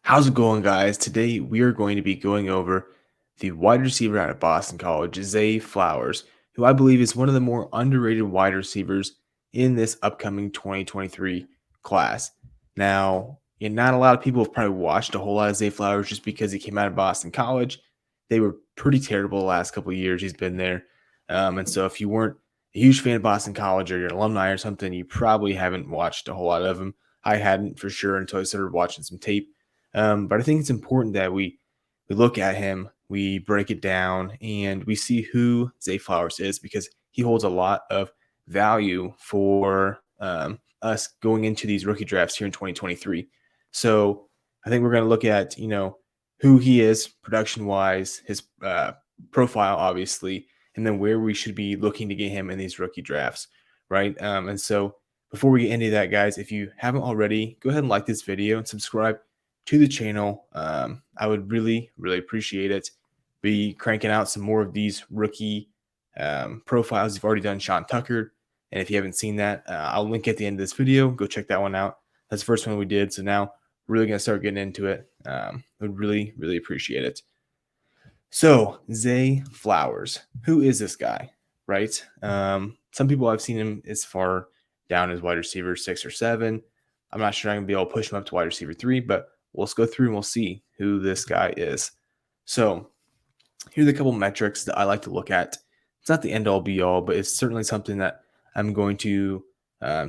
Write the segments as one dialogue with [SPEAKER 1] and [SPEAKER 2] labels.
[SPEAKER 1] How's it going, guys? Today we are going to be going over the wide receiver out of Boston College, Zay Flowers, who I believe is one of the more underrated wide receivers in this upcoming 2023 class. Now, not a lot of people have probably watched a whole lot of Zay Flowers just because he came out of Boston College. They were pretty terrible the last couple of years he's been there. And so if you weren't a huge fan of Boston College or you're an alumni or something, you probably haven't watched a whole lot of him. I hadn't for sure until I started watching some tape. But I think it's important that we look at him, we break it down, and we see who Zay Flowers is because he holds a lot of value for us going into these rookie drafts here in 2023. So I think we're going to look at who he is production wise, his profile obviously, and then where we should be looking to get him in these rookie drafts, right? And so before we get into that, guys, if you haven't already, go ahead and like this video and subscribe to the channel. I would really, really appreciate it. Be cranking out some more of these rookie profiles. You've already done Sean Tucker. And if you haven't seen that, I'll link at the end of this video. Go check that one out. That's the first one we did. So now really going to start getting into it. I would really, really appreciate it. So Zay Flowers, who is this guy, right? Some people I've seen him as far down as wide receiver 6 or 7. I'm not sure I'm going to be able to push him up to wide receiver 3, but let's go through and we'll see who this guy is. So here's a couple metrics that I like to look at. It's not the end all be all, but it's certainly something that I'm going to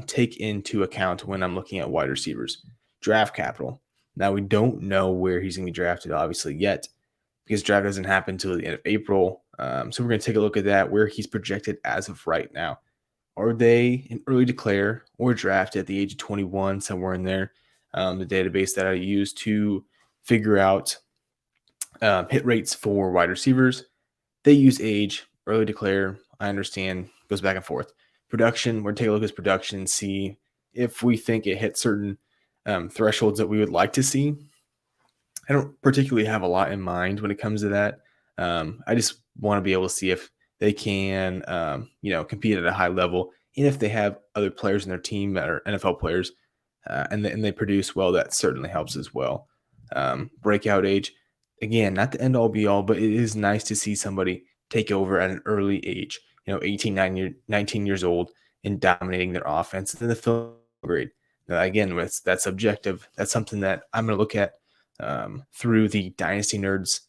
[SPEAKER 1] take into account when I'm looking at wide receivers. Draft capital. Now, we don't know where he's going to be drafted, obviously, yet, because draft doesn't happen until the end of April. So we're going to take a look at that, where he's projected as of right now. Are they an early declare or draft at the age of 21, somewhere in there? The database that I use to figure out hit rates for wide receivers. They use age, early declare. I understand, goes back and forth. Production, we're going to take a look at his production and see if we think it hits certain thresholds that we would like to see. I don't particularly have a lot in mind when it comes to that. I just want to be able to see if they can, compete at a high level, and if they have other players in their team that are NFL players, and they produce well, that certainly helps as well. Breakout age, again, not the end all be all, but it is nice to see somebody take over at an early age, 18, 19 years old, and dominating their offense. And then the film grade. Now, again, that's subjective. That's something that I'm going to look at through the Dynasty Nerds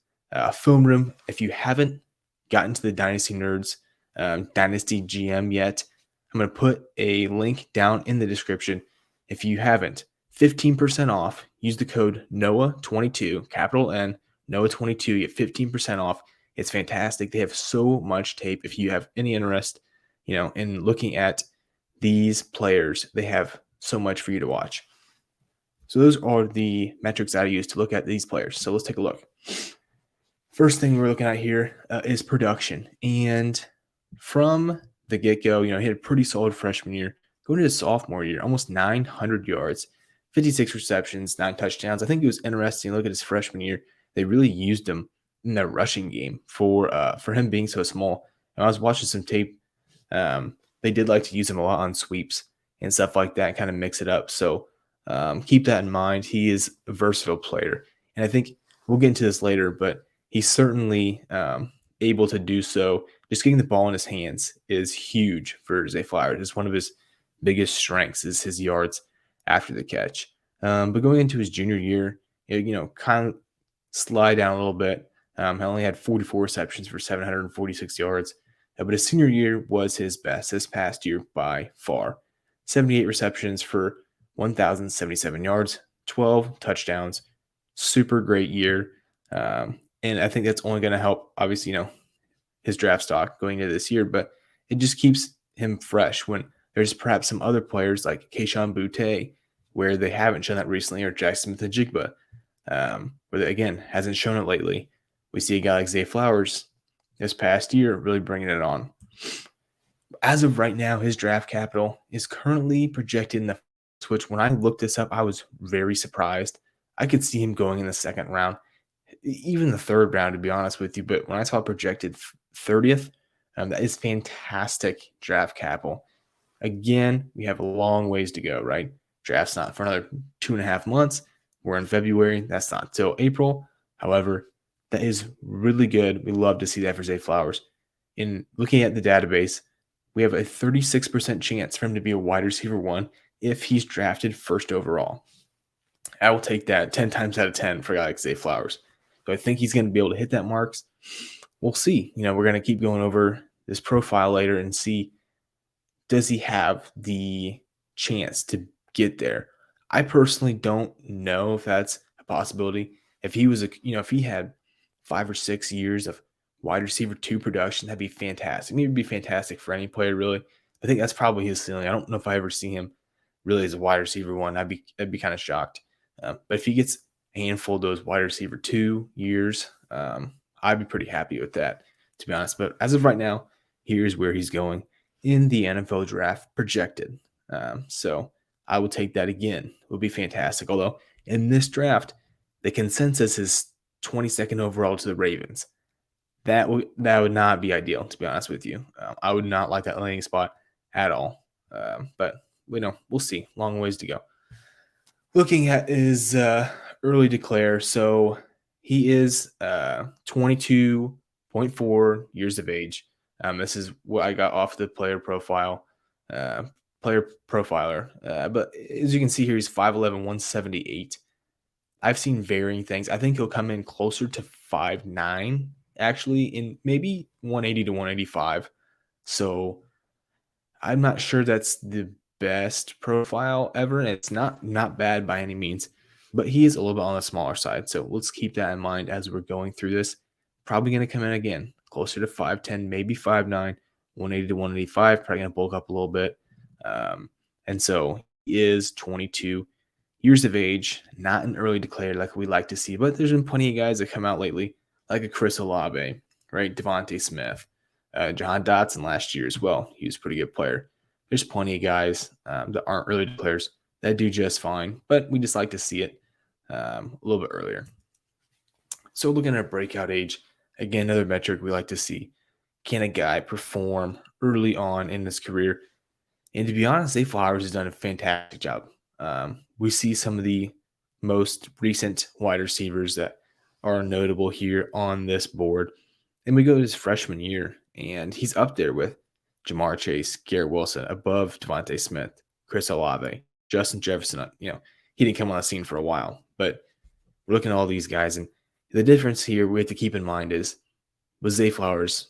[SPEAKER 1] film room. If you haven't gotten to the Dynasty Nerds Dynasty GM yet, I'm going to put a link down in the description. If you haven't, 15% off. Use the code NOAH22, capital N, NOAH22. You get 15% off. It's fantastic. They have so much tape. If you have any interest, in looking at these players, they have so much for you to watch. So those are the metrics I use to look at these players. So let's take a look. First thing we're looking at here is production. And from the get-go, he had a pretty solid freshman year. Going into his sophomore year, almost 900 yards, 56 receptions, 9 touchdowns. I think it was interesting to look at his freshman year. They really used him in their rushing game for him being so small. And I was watching some tape. They did like to use him a lot on sweeps and stuff like that, kind of mix it up. So keep that in mind. He is a versatile player. And I think we'll get into this later, but he's certainly able to do so. Just getting the ball in his hands is huge for Zay Flowers. It's one of his biggest strengths is his yards after the catch. But going into his junior year, kind of slide down a little bit. He only had 44 receptions for 746 yards. But his senior year was his best this past year by far. 78 receptions for 1,077 yards, 12 touchdowns. Super great year. And I think that's only going to help, obviously, his draft stock going into this year, but it just keeps him fresh when there's perhaps some other players like Kayshon Boutte, where they haven't shown that recently, or Jackson Smith-Njigba, where they, again, hasn't shown it lately. We see a guy like Zay Flowers this past year really bringing it on. As of right now, his draft capital is currently projected in the which when I looked this up, I was very surprised. I could see him going in the second round, even the third round, to be honest with you. But when I saw projected 30th, that is fantastic draft capital. Again, we have a long ways to go, right? Draft's not for another 2.5 months. We're in February. That's not till April. However, that is really good. We love to see that for Zay Flowers. In looking at the database, we have a 36% chance for him to be a wide receiver one if he's drafted first overall. I will take that 10 times out of 10 for a guy like Zay Flowers. So I think he's going to be able to hit that marks. We'll see. We're going to keep going over this profile later and see, does he have the chance to get there? I personally don't know if that's a possibility. If he was if he had 5 or 6 years of wide receiver two production, that'd be fantastic. Maybe it'd be fantastic for any player, really. I think that's probably his ceiling. I don't know if I ever see him really as a wide receiver one. I'd be kind of shocked. But if he gets a handful of those wide receiver 2 years, I'd be pretty happy with that, to be honest. But as of right now, here's where he's going in the NFL draft projected. So I would take that again. It would be fantastic. Although in this draft, the consensus is 22nd overall to the Ravens. That would not be ideal, to be honest with you. I would not like that landing spot at all. But we'll see. Long ways to go. Looking at his early declare, so he is 22.4 years of age. This is what I got off the player profiler. But as you can see here, he's 5'11", 178. I've seen varying things. I think he'll come in closer to 5'9", actually, in maybe 180 to 185. So I'm not sure that's the best profile ever, and it's not bad by any means, but he is a little bit on the smaller side. So let's keep that in mind as we're going through this. Probably going to come in again closer to 5'10", maybe 5'9", 180 to 185. Probably going to bulk up a little bit. And so he is 22 years of age, not an early declare like we like to see, but there's been plenty of guys that come out lately, like a Chris Olave, right? Devontae Smith, Jahan Dotson last year as well. He was a pretty good player. There's plenty of guys that aren't early declares that do just fine, but we just like to see it a little bit earlier. So looking at breakout age, again, another metric we like to see. Can a guy perform early on in his career? And to be honest, Zay Flowers has done a fantastic job. We see some of the most recent wide receivers that are notable here on this board. And we go to his freshman year, and he's up there with Jamar Chase, Garrett Wilson, above Devontae Smith, Chris Olave, Justin Jefferson. He didn't come on the scene for a while, but we're looking at all these guys. And the difference here we have to keep in mind is, was Zay Flowers,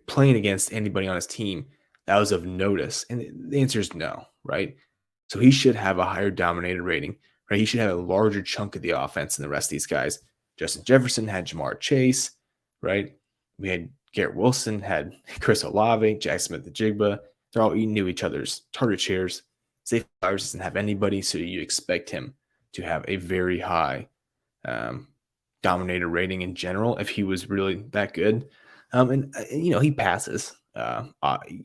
[SPEAKER 1] playing against anybody on his team that was of notice? And the answer is no, right? So he should have a higher dominated rating, right? He should have a larger chunk of the offense than the rest of these guys. Justin Jefferson had Jamar Chase, right? We had Garrett Wilson, had Chris Olave, Jack Smith-Njigba. They're all eating into each other's target shares. Zay Flowers doesn't have anybody, so you expect him to have a very high dominator rating in general if he was really that good. And he passes.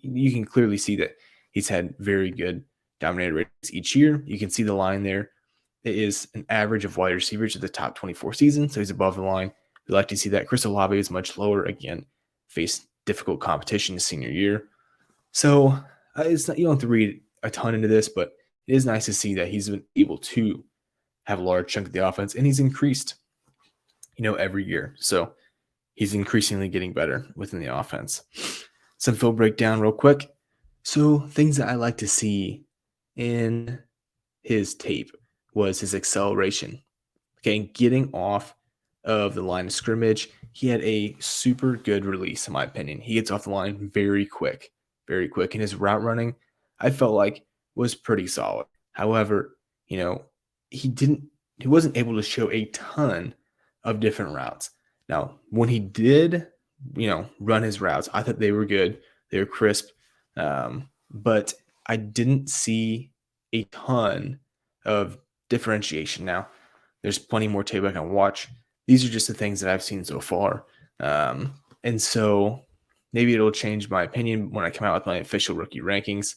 [SPEAKER 1] You can clearly see that he's had very good dominator ratings each year. You can see the line there. It is an average of wide receivers of the top 24 seasons, so he's above the line. We like to see that. Chris Olave is much lower. Again, faced difficult competition his senior year. So it's not, you don't have to read a ton into this, but it is nice to see that he's been able to have a large chunk of the offense, and he's increased, every year. So he's increasingly getting better within the offense. Some film breakdown real quick. So things that I like to see in his tape was his acceleration. Okay, getting off of the line of scrimmage, he had a super good release, in my opinion. He gets off the line very quick. And his route running, I felt like, was pretty solid. However, he wasn't able to show a ton of different routes. Now, when he did, run his routes, I thought they were good. They were crisp. But I didn't see a ton of differentiation. Now, there's plenty more tape I can watch. These are just the things that I've seen so far. And so maybe it'll change my opinion when I come out with my official rookie rankings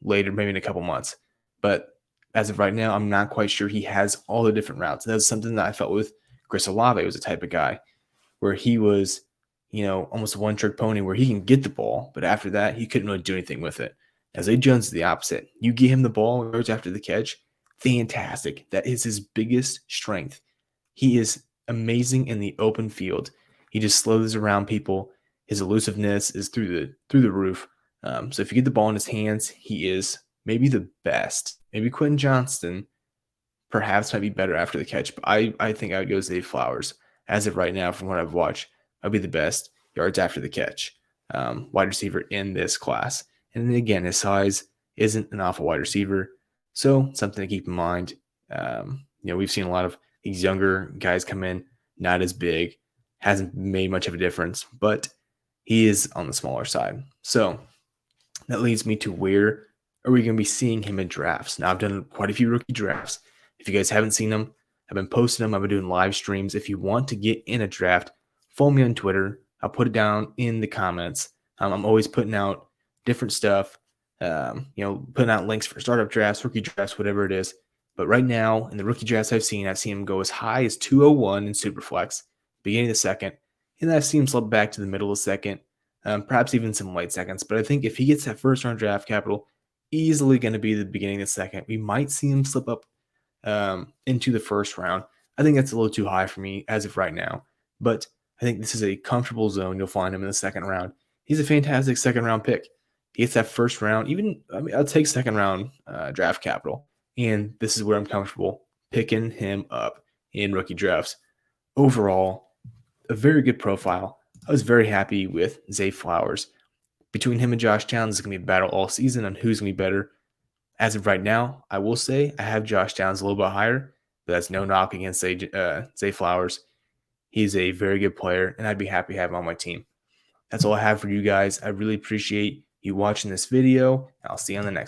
[SPEAKER 1] later, maybe in a couple months. But as of right now, I'm not quite sure he has all the different routes. That's something that I felt with Chris Olave was the type of guy where he was, almost a one-trick pony where he can get the ball, but after that, he couldn't really do anything with it. As Zay Jones is the opposite. You give him the ball yards after the catch, fantastic. That is his biggest strength. He is amazing in the open field. He just slows around people. His elusiveness is through the roof. So if you get the ball in his hands, he is maybe the best. Maybe Quentin Johnston perhaps might be better after the catch, but I think I would go Zay Flowers. As of right now, from what I've watched, I'd be the best yards after the catch wide receiver in this class. And then again, his size isn't an awful wide receiver, so something to keep in mind. We've seen a lot of these younger guys come in, not as big, hasn't made much of a difference, but he is on the smaller side. So that leads me to where are we going to be seeing him in drafts? Now, I've done quite a few rookie drafts. If you guys haven't seen them, I've been posting them. I've been doing live streams. If you want to get in a draft, follow me on Twitter. I'll put it down in the comments. I'm always putting out different stuff, putting out links for startup drafts, rookie drafts, whatever it is. But right now, in the rookie drafts I've seen him go as high as 201 in Superflex, beginning of the second. And I've seen him slip back to the middle of the second, perhaps even some late seconds. But I think if he gets that first round draft capital, easily going to be the beginning of the second. We might see him slip up into the first round. I think that's a little too high for me as of right now, but I think this is a comfortable zone. You'll find him in the second round. He's a fantastic second round pick. He gets that first round. I'll take second round draft capital, and this is where I'm comfortable picking him up in rookie drafts. Overall, a very good profile. I was very happy with Zay Flowers. Between him and Josh Downs, it's going to be a battle all season on who's going to be better. As of right now, I will say I have Josh Downs a little bit higher, but that's no knock against Zay Flowers. He's a very good player, and I'd be happy to have him on my team. That's all I have for you guys. I really appreciate you watching this video, and I'll see you on the next one.